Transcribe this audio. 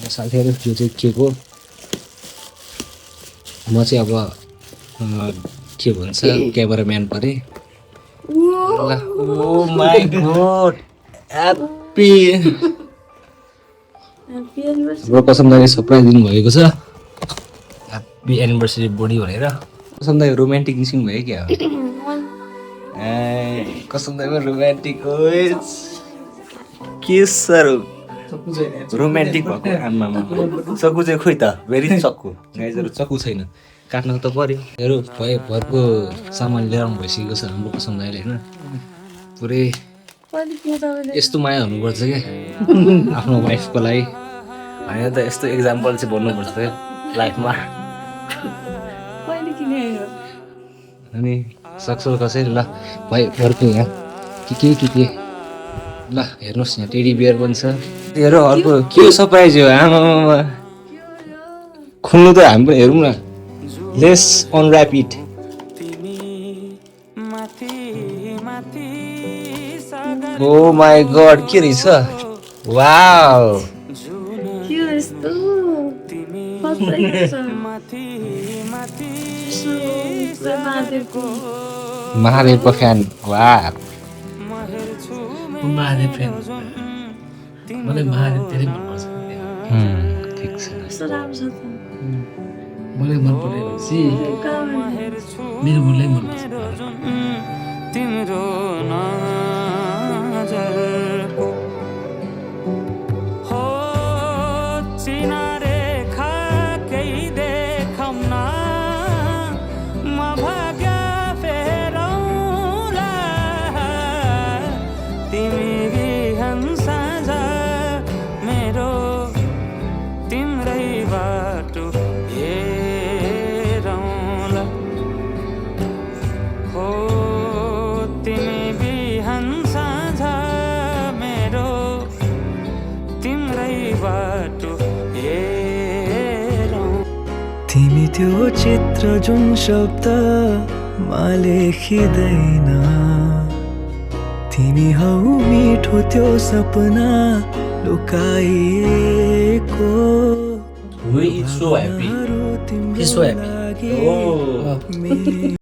साथीहरू यो चाहिँ के को म चाहिँ अब के भन्छ क्यामेराम्यान परे ओ माई गॉड ह्याप्पी हाम्रो कसम दाइले सरप्राइज दिनुभएको छ ह्याप्पी एनिभर्सरी बडी भनेर कसम दाइ रोमान्टिक निस्किनु भयो क्या ए कसम दाइमा रोमान्टिक के सर रोमान्टिक भएको आमामा चक्कु चाहिँ खोइ त भेरी चक्कु गाइजहरू चक्कु छैन काट्न त पर्यो हेरौँ भरको सामान लिएर आउनु भइसकेको छ हाम्रो कसम दाइले होइन पुरै यस्तो माया हुनुपर्छ क्या आफ्नो वाइफको लागि होइन त यस्तो इक्जाम्पल चाहिँ भन्नुपर्छ क्या लाइफमा अनि सक्छौ कसरी ल भरको यहाँ के ल हेर्नुहोस् यहाँ टेडी बियर पनि छ हेर अर्को के सरप्राइज हो आमामा खुल्नु त हामी पनि हेरौँ न let's unwrap it oh my god के रहेछ वाउ महादेवको फ्यान वाह महादेव फ्यान मलाई महादेव धेरै मनपर्छ ठिक छ मलाई मन परेपछि मेरो मनलाई मनपर्छ तिम्रो नजरको हो चिनारे खा केही देखौँ न म भाग्य फेरौँला तिमी बिहान साँझ मेरो तिम्रै बाटो हेरौँला हो तिमी बिहान साँझ मेरो तिम्रै बाटो हेरौँ तिमी त्यो चित्र जुन शब्दमा लेखिँदैन तिमी हौ मिठो त्यो सपना लुकाइएको We is so happy. तिम्रो He's so happy. लागि Oh. मेरो